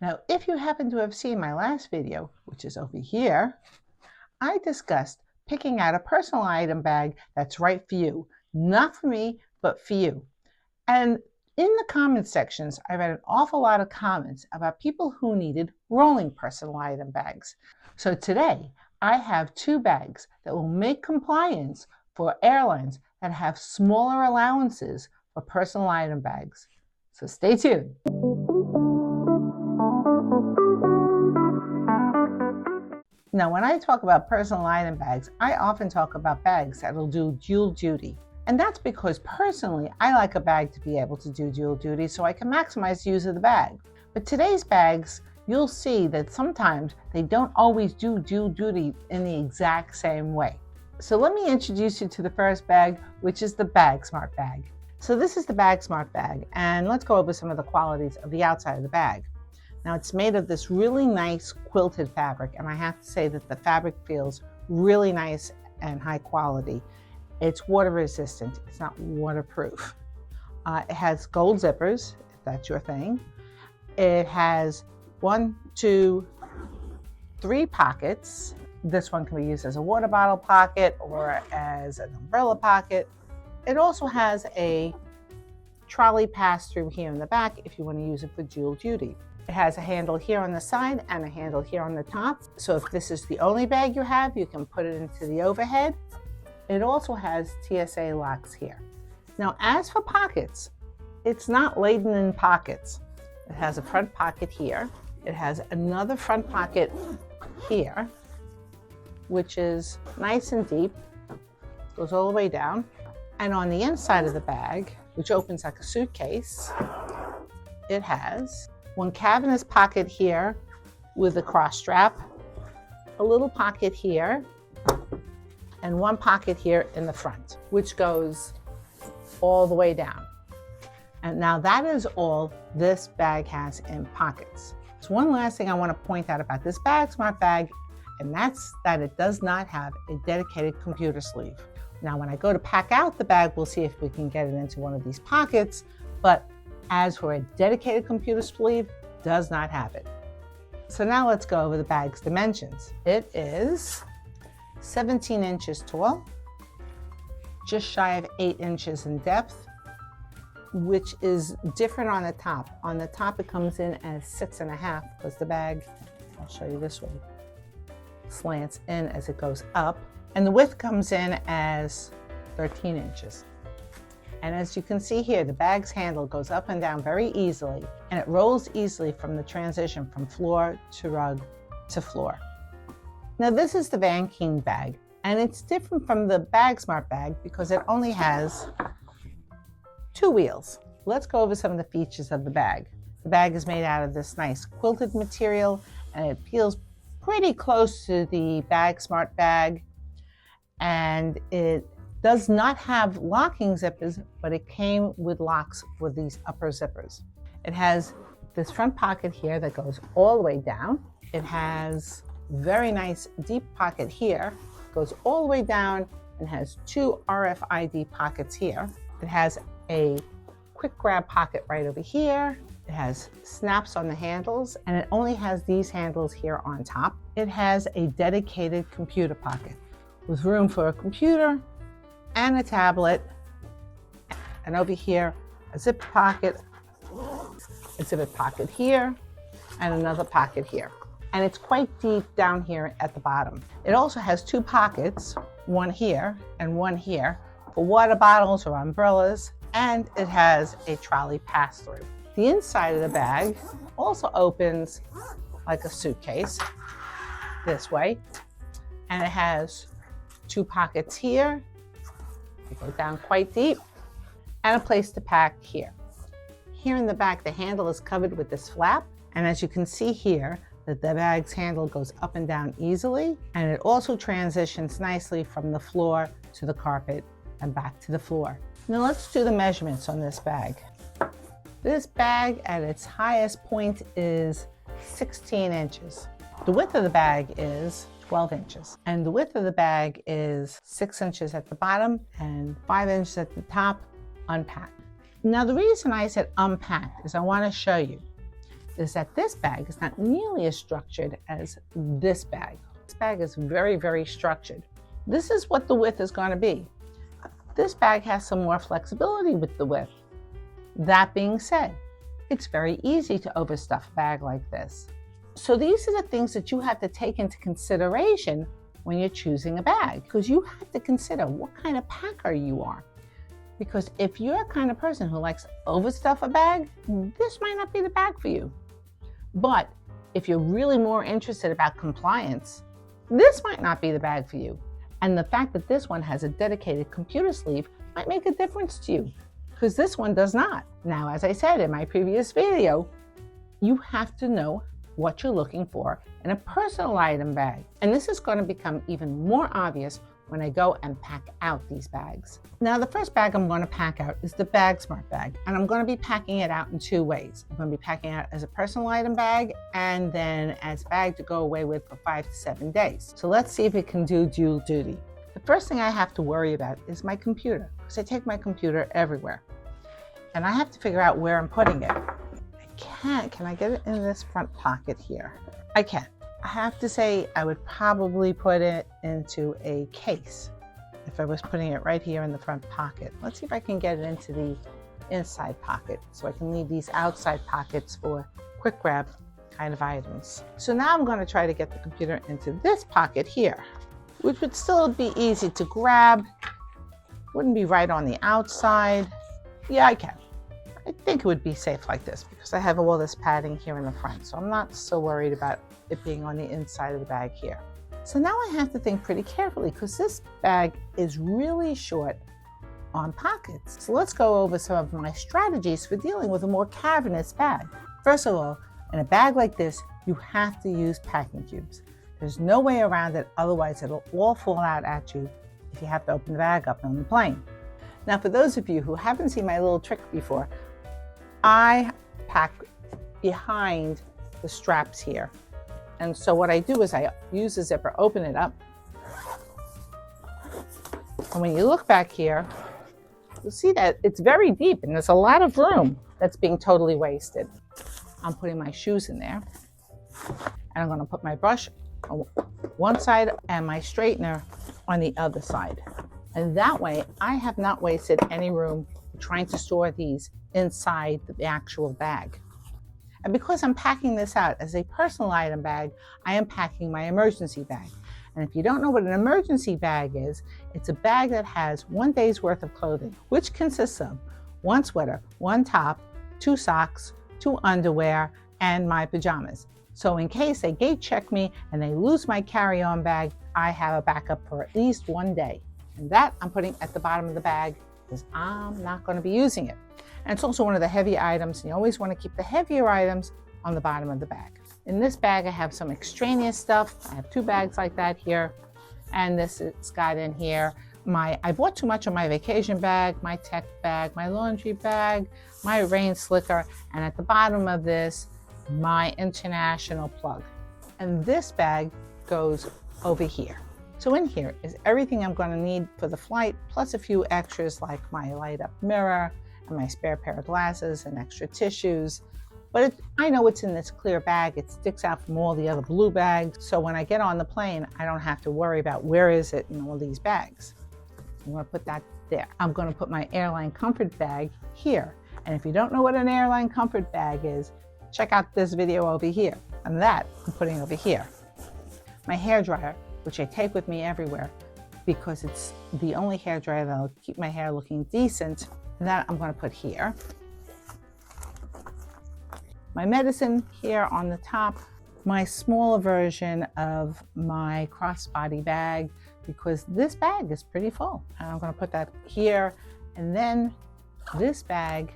Now, if you happen to have seen my last video, which is over here, I discussed picking out a personal item bag that's right for you. Not for me, but for you. And in the comments sections, I read an awful lot of comments about people who needed rolling personal item bags. So today, I have two bags that will make compliance for airlines that have smaller allowances for personal item bags. So stay tuned. Now, when I talk about personal item bags, I often talk about bags that'll do dual duty. And that's because personally, I like a bag to be able to do dual duty so I can maximize the use of the bag. But today's bags, you'll see that sometimes they don't always do dual duty in the exact same way. So let me introduce you to the first bag, which is the Bagsmart bag. So this is the Bagsmart bag, and let's go over some of the qualities of the outside of the bag. Now, it's made of this really nice quilted fabric, and I have to say that the fabric feels really nice and high quality. It's water resistant, it's not waterproof. It has gold zippers, if that's your thing. It has 1, 2, 3 pockets. This one can be used as a water bottle pocket or as an umbrella pocket. It also has a trolley pass-through here in the back if you want to use it for dual duty. It has a handle here on the side and a handle here on the top. So if this is the only bag you have, you can put it into the overhead. It also has TSA locks here. Now, as for pockets, it's not laden in pockets. It has a front pocket here. It has another front pocket here, which is nice and deep, goes all the way down. And on the inside of the bag, which opens like a suitcase, it has one cavernous pocket here with a cross strap, a little pocket here, and one pocket here in the front, which goes all the way down. And now that is all this bag has in pockets. So one last thing I want to point out about this Bagsmart bag, and that's that it does not have a dedicated computer sleeve. Now, when I go to pack out the bag, we'll see if we can get it into one of these pockets, but as for a dedicated computer sleeve, does not have it. So now let's go over the bag's dimensions. It is 17 inches tall, just shy of 8 inches in depth, which is different on the top. On the top, it comes in as 6.5 because the bag, I'll show you this way, slants in as it goes up. And the width comes in as 13 inches. And as you can see here, the bag's handle goes up and down very easily, and it rolls easily from the transition from floor to rug to floor. Now, this is the Vankean bag, and it's different from the Bagsmart bag because it only has 2 wheels. Let's go over some of the features of the bag. The bag is made out of this nice quilted material, and it feels pretty close to the Bagsmart bag. And it does not have locking zippers, but it came with locks for these upper zippers. It has this front pocket here that goes all the way down. It has very nice deep pocket here, goes all the way down, and has 2 RFID pockets here. It has a quick grab pocket right over here. It has snaps on the handles, and it only has these handles here on top. It has a dedicated computer pocket with room for a computer and a tablet, and over here, a zip pocket, a zip pocket here, and another pocket here. And it's quite deep down here at the bottom. It also has 2 pockets, one here and one here, for water bottles or umbrellas, and it has a trolley pass-through. The inside of the bag also opens like a suitcase this way, and it has 2 pockets here, they go down quite deep, and a place to pack here. Here in the back, the handle is covered with this flap, and as you can see here, that the bag's handle goes up and down easily, and it also transitions nicely from the floor to the carpet and back to the floor. Now let's do the measurements on this bag. This bag at its highest point is 16 inches. The width of the bag is 12 inches. And the width of the bag is 6 inches at the bottom and 5 inches at the top, unpacked. Now the reason I said unpacked is I want to show you is that this bag is not nearly as structured as this bag. This bag is very, very structured. This is what the width is going to be. This bag has some more flexibility with the width. That being said, it's very easy to overstuff a bag like this. So these are the things that you have to take into consideration when you're choosing a bag, because you have to consider what kind of packer you are. Because if you're a kind of person who likes to overstuff a bag, this might not be the bag for you. But if you're really more interested about compliance, this might not be the bag for you. And the fact that this one has a dedicated computer sleeve might make a difference to you, because this one does not. Now, as I said in my previous video, you have to know what you're looking for in a personal item bag. And this is going to become even more obvious when I go and pack out these bags. Now, the first bag I'm going to pack out is the Bagsmart bag, and I'm going to be packing it out in two ways. I'm going to be packing it out as a personal item bag and then as a bag to go away with for 5 to 7 days. So let's see if it can do dual duty. The first thing I have to worry about is my computer, because I take my computer everywhere. And I have to figure out where I'm putting it. Can I get it in this front pocket here? I can. I have to say I would probably put it into a case if I was putting it right here in the front pocket. Let's see if I can get it into the inside pocket so I can leave these outside pockets for quick grab kind of items. So now I'm going to try to get the computer into this pocket here, which would still be easy to grab. Wouldn't be right on the outside. Yeah, I can. I think it would be safe like this because I have all this padding here in the front, so I'm not so worried about it being on the inside of the bag here. So now I have to think pretty carefully because this bag is really short on pockets. So let's go over some of my strategies for dealing with a more cavernous bag. First of all, in a bag like this, you have to use packing cubes. There's no way around it, otherwise it'll all fall out at you if you have to open the bag up on the plane. Now, for those of you who haven't seen my little trick before, I pack behind the straps here. And so what I do is I use the zipper, open it up. And when you look back here, you'll see that it's very deep and there's a lot of room that's being totally wasted. I'm putting my shoes in there. And I'm going to put my brush on one side and my straightener on the other side. And that way, I have not wasted any room trying to store these inside the actual bag. And because I'm packing this out as a personal item bag, I am packing my emergency bag. And if you don't know what an emergency bag is, it's a bag that has 1 day's worth of clothing, which consists of 1 sweater, 1 top, 2 socks, 2 underwear, and my pajamas. So in case they gate check me and they lose my carry-on bag, I have a backup for at least 1 day. And that I'm putting at the bottom of the bag because I'm not going to be using it. And it's also one of the heavy items, and you always want to keep the heavier items on the bottom of the bag. In this bag, I have some extraneous stuff. I have 2 bags like that here, and this it's got in here I bought too much of my vacation bag, my tech bag, my laundry bag, my rain slicker, and at the bottom of this, my international plug. And this bag goes over here. So in here is everything I'm going to need for the flight, plus a few extras like my light up mirror and my spare pair of glasses and extra tissues. But I know it's in this clear bag. It sticks out from all the other blue bags. So when I get on the plane, I don't have to worry about where is it in all these bags. I'm going to put that there. I'm going to put my airline comfort bag here. And if you don't know what an airline comfort bag is, check out this video over here. And that I'm putting over here. My hairdryer, which I take with me everywhere because it's the only hairdryer that'll keep my hair looking decent. And that I'm going to put here. My medicine here on the top. My smaller version of my crossbody bag because this bag is pretty full. And I'm going to put that here. And then this bag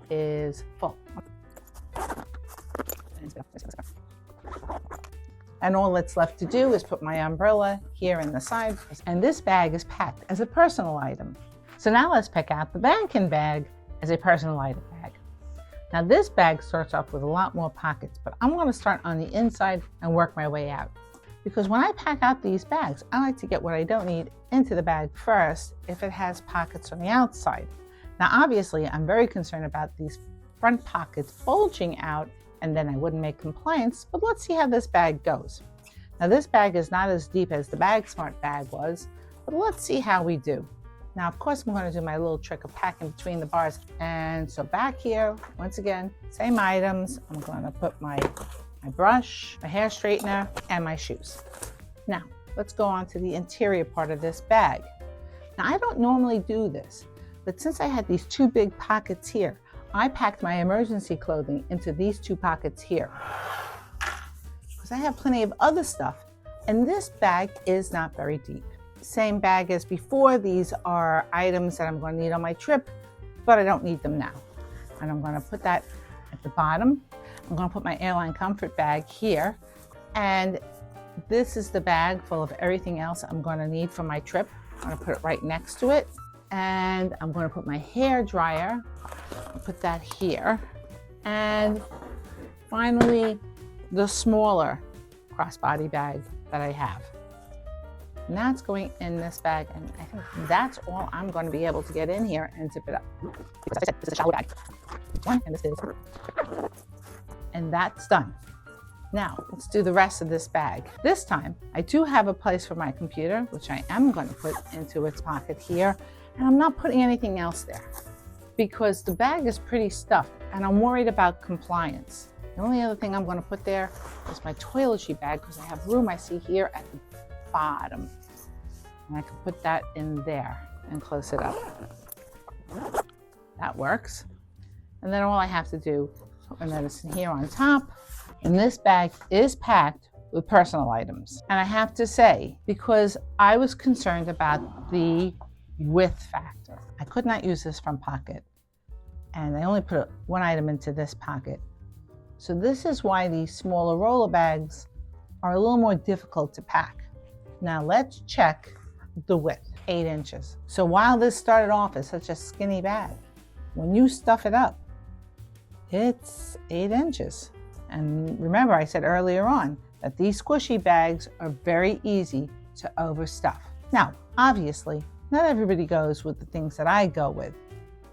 is full. And all that's left to do is put my umbrella here in the side. And this bag is packed as a personal item. So now let's pick out the Vankean bag as a personal item bag. Now this bag starts off with a lot more pockets, but I'm going to start on the inside and work my way out. Because when I pack out these bags, I like to get what I don't need into the bag first if it has pockets on the outside. Now obviously I'm very concerned about these front pockets bulging out and then I wouldn't make complaints, but let's see how this bag goes. Now this bag is not as deep as the Bagsmart bag was, but let's see how we do. Now, of course, I'm going to do my little trick of packing between the bars. And so back here, once again, same items. I'm going to put my brush, my hair straightener, and my shoes. Now, let's go on to the interior part of this bag. Now, I don't normally do this, but since I had these two big pockets here, I packed my emergency clothing into these two pockets here. Because I have plenty of other stuff, and this bag is not very deep. Same bag as before. These are items that I'm going to need on my trip, but I don't need them now. And I'm going to put that at the bottom. I'm going to put my airline comfort bag here. And this is the bag full of everything else I'm going to need for my trip. I'm going to put it right next to it. And I'm going to put my hair dryer, put that here. And finally, the smaller crossbody bag that I have. And that's going in this bag, and I think that's all I'm going to be able to get in here and zip it up. Because as I said, this is a shallow bag. One, and this is. And that's done. Now, let's do the rest of this bag. This time, I do have a place for my computer, which I am going to put into its pocket here, and I'm not putting anything else there because the bag is pretty stuffed, and I'm worried about compliance. The only other thing I'm going to put there is my toiletry bag because I have room, I see here at the bottom. And I can put that in there and close it up. That works. And then all I have to do is put my medicine here on top. And this bag is packed with personal items. And I have to say, because I was concerned about the width factor, I could not use this front pocket. And I only put one item into this pocket. So this is why these smaller roller bags are a little more difficult to pack. Now let's check the width, 8 inches. So while this started off as such a skinny bag, when you stuff it up, it's 8 inches. And remember, I said earlier on that these squishy bags are very easy to overstuff. Now, obviously, not everybody goes with the things that I go with,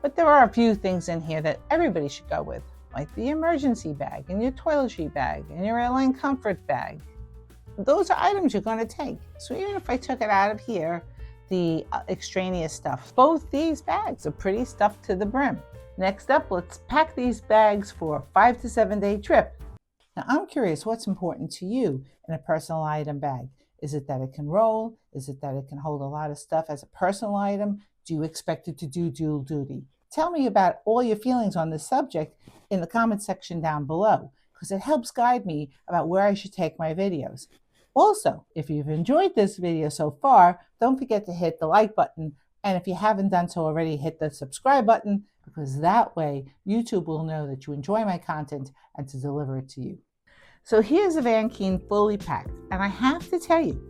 but there are a few things in here that everybody should go with, like the emergency bag and your toiletry bag and your airline comfort bag. Those are items you're going to take. So even if I took it out of here, the extraneous stuff, both these bags are pretty stuffed to the brim. Next up, let's pack these bags for a 5 to 7 day trip. Now I'm curious, what's important to you in a personal item bag? Is it that it can roll? Is it that it can hold a lot of stuff as a personal item? Do you expect it to do dual duty? Tell me about all your feelings on this subject in the comment section down below, because it helps guide me about where I should take my videos. Also, if you've enjoyed this video so far, don't forget to hit the like button. And if you haven't done so already, hit the subscribe button, because that way YouTube will know that you enjoy my content and to deliver it to you. So here's a Vankean fully packed. And I have to tell you,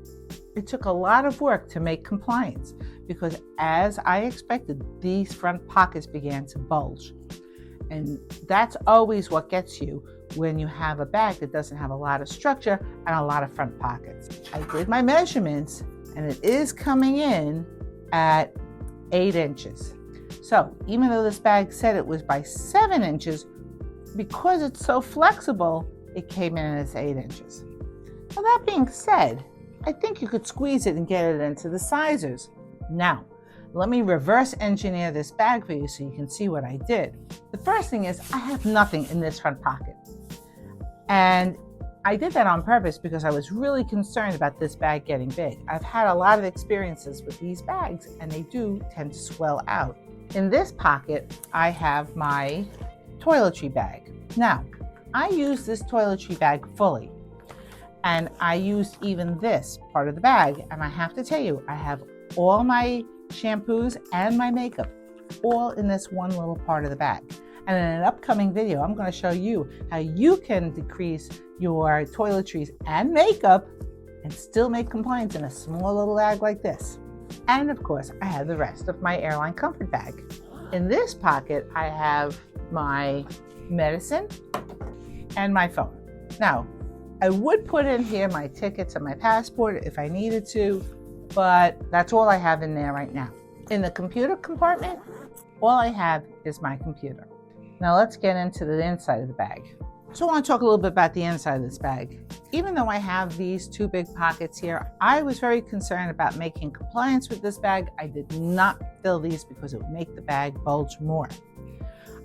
it took a lot of work to make compliance because as I expected, these front pockets began to bulge. And that's always what gets you when you have a bag that doesn't have a lot of structure and a lot of front pockets. I did my measurements and it is coming in at 8 inches. So even though this bag said it was by 7 inches, because it's so flexible, it came in as 8 inches. Now that being said, I think you could squeeze it and get it into the sizers. Now, let me reverse engineer this bag for you so you can see what I did. The first thing is I have nothing in this front pocket. And I did that on purpose because I was really concerned about this bag getting big. I've had a lot of experiences with these bags and they do tend to swell out. In this pocket, I have my toiletry bag. Now, I use this toiletry bag fully. And I used even this part of the bag. And I have to tell you, I have all my shampoos and my makeup all in this one little part of the bag. And in an upcoming video, I'm going to show you how you can decrease your toiletries and makeup and still make compliance in a small little bag like this. And of course, I have the rest of my airline comfort bag. In this pocket, I have my medicine and my phone. Now, I would put in here my tickets and my passport if I needed to, but that's all I have in there right now. In the computer compartment, all I have is my computer. Now let's get into the inside of the bag. So I want to talk a little bit about the inside of this bag. Even though I have these two big pockets here, I was very concerned about making compliance with this bag. I did not fill these because it would make the bag bulge more.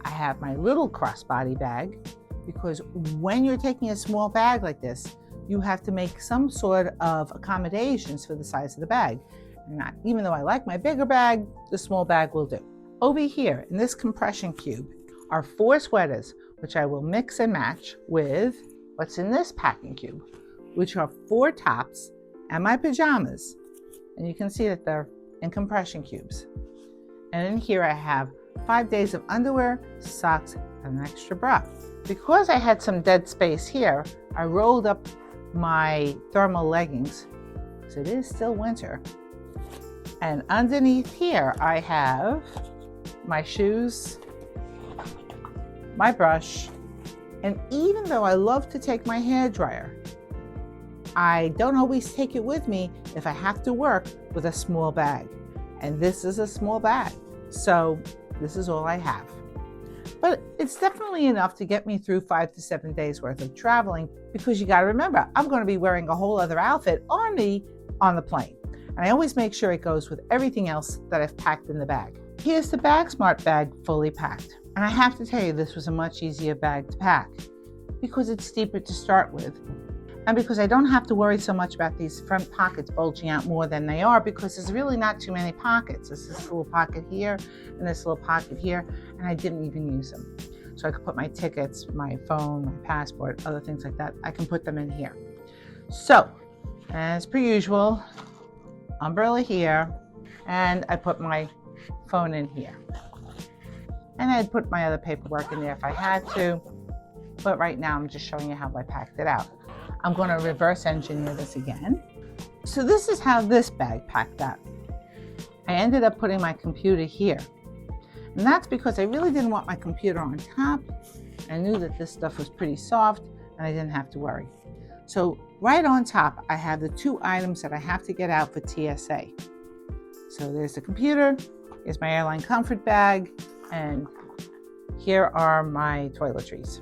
I have my little crossbody bag because when you're taking a small bag like this, you have to make some sort of accommodations for the size of the bag. Even though I like my bigger bag, the small bag will do. Over here in this compression cube are 4 sweaters, which I will mix and match with what's in this packing cube, which are 4 tops and my pajamas. And you can see that they're in compression cubes. And in here I have 5 days of underwear, socks, and an extra bra. Because I had some dead space here, I rolled up my thermal leggings, because it is still winter. And underneath here I have my shoes, my brush, and even though I love to take my hair dryer, I don't always take it with me if I have to work with a small bag. And this is a small bag, so this is all I have. But it's definitely enough to get me through 5 to 7 days worth of traveling, because you gotta remember, I'm gonna be wearing a whole other outfit on me on the plane. And I always make sure it goes with everything else that I've packed in the bag. Here's the Bagsmart bag fully packed. And I have to tell you, this was a much easier bag to pack because it's deeper to start with. And because I don't have to worry so much about these front pockets bulging out more than they are, because there's really not too many pockets. There's this little pocket here and this little pocket here, and I didn't even use them. So I could put my tickets, my phone, my passport, other things like that. I can put them in here. So, as per usual, umbrella here, and I put my phone in here. And I'd put my other paperwork in there if I had to, but right now I'm just showing you how I packed it out. I'm going to reverse engineer this again. So this is how this bag packed out. I ended up putting my computer here. And that's because I really didn't want my computer on top. I knew that this stuff was pretty soft and I didn't have to worry. So right on top, I have the 2 items that I have to get out for TSA. So there's the computer, here's my airline comfort bag, and here are my toiletries.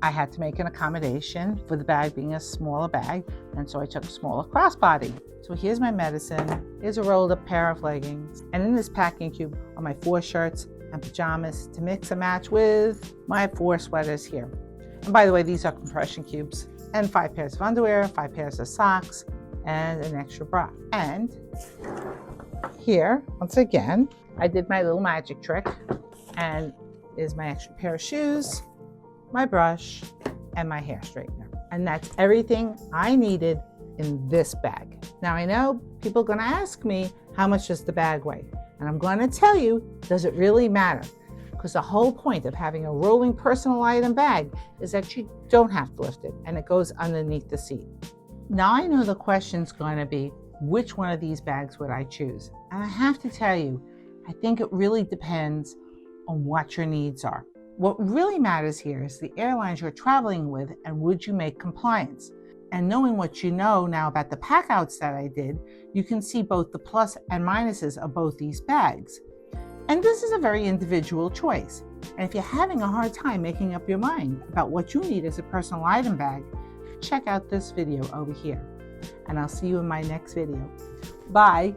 I had to make an accommodation for the bag being a smaller bag, and so I took a smaller crossbody. So here's my medicine, here's a rolled up pair of leggings, and in this packing cube are my 4 shirts and pajamas to mix and match with my 4 sweaters here. And by the way, these are compression cubes, and 5 pairs of underwear, 5 pairs of socks, and an extra bra. And here, once again, I did my little magic trick, and is my extra pair of shoes, my brush, and my hair straightener. And that's everything I needed in this bag. Now I know people are gonna ask me, how much does the bag weigh? And I'm gonna tell you, does it really matter? Because the whole point of having a rolling personal item bag is that you don't have to lift it and it goes underneath the seat. Now I know the question's gonna be, which one of these bags would I choose? And I have to tell you, I think it really depends on what your needs are. What really matters here is the airlines you're traveling with and would you make compliance. And knowing what you know now about the pack outs that I did, you can see both the plus and minuses of both these bags. And this is a very individual choice. And if you're having a hard time making up your mind about what you need as a personal item bag, check out this video over here. And I'll see you in my next video. Bye.